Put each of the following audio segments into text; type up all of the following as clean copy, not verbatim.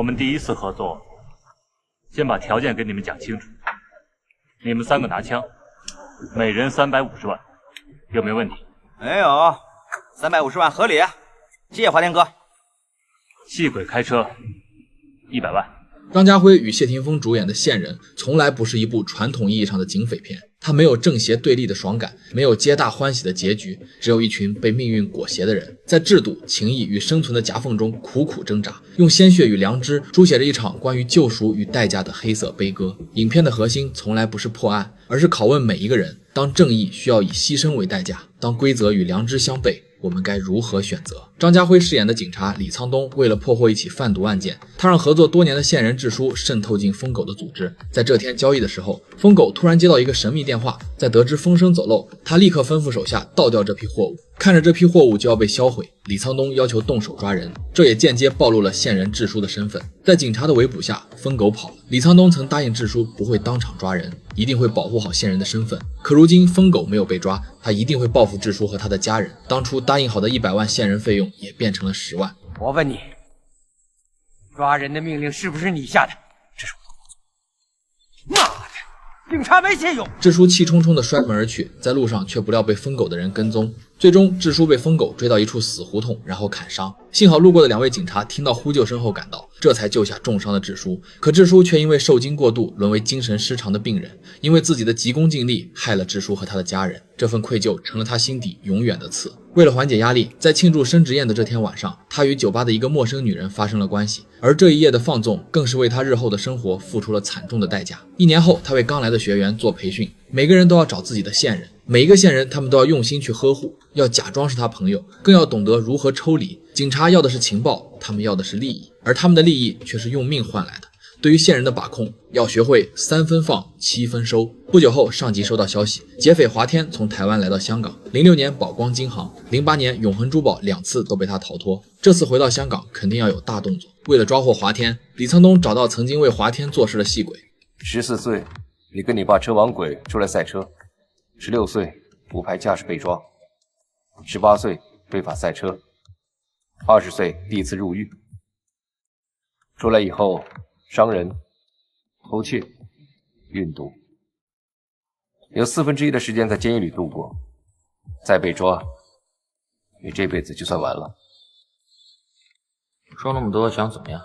我们第一次合作，先把条件给你们讲清楚。你们3个拿枪，每人350万，有没有问题？没有，350万合理。谢谢华天哥。戏鬼开车100万。张家辉与谢霆锋主演的《线人》从来不是一部传统意义上的警匪片，它没有正邪对立的爽感，没有皆大欢喜的结局，只有一群被命运裹挟的人，在制度、情义与生存的夹缝中苦苦挣扎，用鲜血与良知书写着一场关于救赎与代价的黑色悲歌。影片的核心从来不是破案，而是拷问每一个人：当正义需要以牺牲为代价，当规则与良知相悖，我们该如何选择？张家辉饰演的警察李沧东为了破获一起贩毒案件，他让合作多年的线人智叔渗透进疯狗的组织。在这天交易的时候，疯狗突然接到一个神秘电话，在得知风声走漏，他立刻吩咐手下倒掉这批货物。看着这批货物就要被销毁，李沧东要求动手抓人，这也间接暴露了线人智叔的身份。在警察的围捕下，疯狗跑了。李沧东曾答应智叔不会当场抓人，一定会保护好线人的身份。可如今疯狗没有被抓，他一定会报复智叔和他的家人。当初答应好的100万线人费用也变成了10万。我问你，抓人的命令是不是你下的？这是我的工作。妈的，警察没信用！智叔气冲冲地摔门而去，在路上却不料被疯狗的人跟踪。最终，智叔被疯狗追到一处死胡同，然后砍伤。幸好路过的2位警察听到呼救声后赶到，这才救下重伤的智叔。可智叔却因为受惊过度，沦为精神失常的病人，因为自己的急功近利，害了智叔和他的家人。这份愧疚成了他心底永远的刺。为了缓解压力，在庆祝升职宴的这天晚上，他与酒吧的一个陌生女人发生了关系，而这一夜的放纵更是为他日后的生活付出了惨重的代价。1年后，他为刚来的学员做培训，每个人都要找自己的线人，每一个线人他们都要用心去呵护，要假装是他朋友，更要懂得如何抽离。警察要的是情报，他们要的是利益，而他们的利益却是用命换来的。对于线人的把控，要学会3分放7分收。不久后，上级收到消息，劫匪华天从台湾来到香港，06年宝光金行，08年永恒珠宝2次都被他逃脱。这次回到香港肯定要有大动作。为了抓获华天，李沧东找到曾经为华天做事的戏鬼。14岁，你跟你爸车网鬼出来赛车；16岁，无牌驾驶被抓；18岁，非法赛车；20岁，第一次入狱。出来以后，伤人、偷窃、运毒，有1/4的时间在监狱里度过。再被抓，你这辈子就算完了。说那么多想怎么样？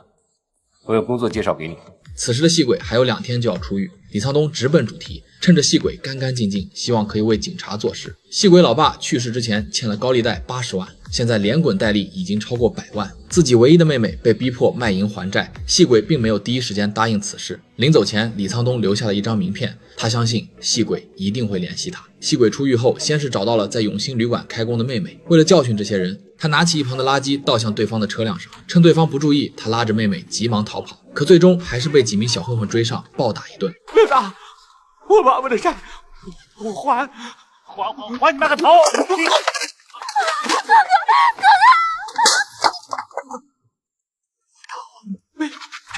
我有工作介绍给你。此时的戏鬼还有2天就要出狱，李沧东直奔主题，趁着戏鬼干干净净，希望可以为警察做事。戏鬼老爸去世之前欠了高利贷80万，现在连滚带利已经超过100万，自己唯一的妹妹被逼迫卖淫还债，戏鬼并没有第一时间答应此事。临走前，李沧东留下了一张名片，他相信戏鬼一定会联系他。戏鬼出狱后，先是找到了在永兴旅馆开工的妹妹，为了教训这些人，他拿起一旁的垃圾倒向对方的车辆上，趁对方不注意，他拉着妹妹急忙逃跑，可最终还是被几名小混混追上，暴打一顿。队长，我把我的债我还你妈个头！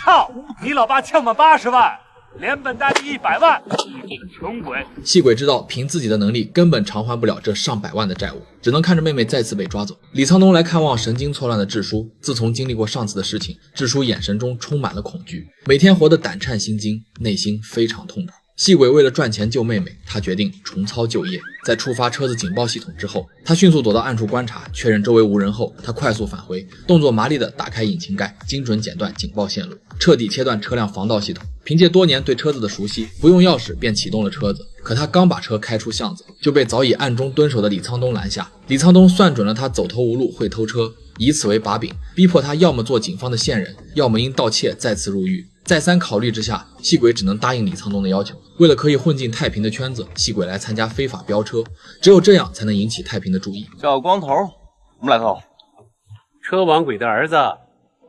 操！你老爸欠我们80万，连本带利100万，你个穷鬼！戏鬼知道凭自己的能力根本偿还不了这上百万的债务，只能看着妹妹再次被抓走。李沧东来看望神经错乱的智叔，自从经历过上次的事情，智叔眼神中充满了恐惧，每天活得胆颤心惊，内心非常痛苦。戏鬼为了赚钱救妹妹，他决定重操旧业。在触发车子警报系统之后，他迅速躲到暗处观察，确认周围无人后，他快速返回，动作麻利地打开引擎盖，精准剪断警报线路，彻底切断车辆防盗系统。凭借多年对车子的熟悉，不用钥匙便启动了车子。可他刚把车开出巷子，就被早已暗中蹲守的李沧东拦下。李沧东算准了他走投无路会偷车，以此为把柄，逼迫他要么做警方的线人，要么因盗窃再次入狱。再三考虑之下，戏鬼只能答应李沧东的要求。为了可以混进太平的圈子，戏鬼来参加非法飙车，只有这样才能引起太平的注意。小光头，我们来头。车网鬼的儿子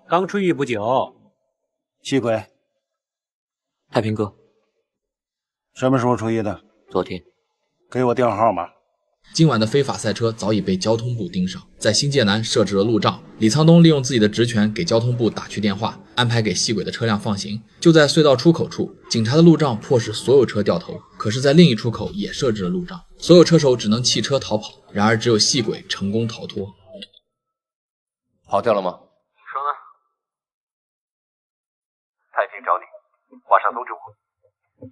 刚出狱不久。戏鬼，太平哥，什么时候出狱的？昨天。给我电话号码。今晚的非法赛车早已被交通部盯上，在新界南设置了路障。李沧东利用自己的职权给交通部打去电话，安排给戏鬼的车辆放行。就在隧道出口处，警察的路障迫使所有车掉头，可是在另一出口也设置了路障，所有车手只能弃车逃跑。然而只有戏鬼成功逃脱。跑掉了吗？太平找你，马上通知我。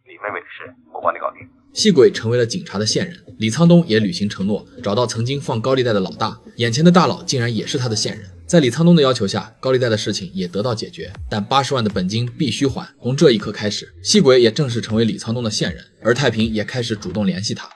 李妹妹的事我帮你搞定。细鬼成为了警察的线人，李沧东也履行承诺，找到曾经放高利贷的老大，眼前的大佬竟然也是他的线人。在李沧东的要求下，高利贷的事情也得到解决，但80万的本金必须还。从这一刻开始，细鬼也正式成为李沧东的线人，而太平也开始主动联系他。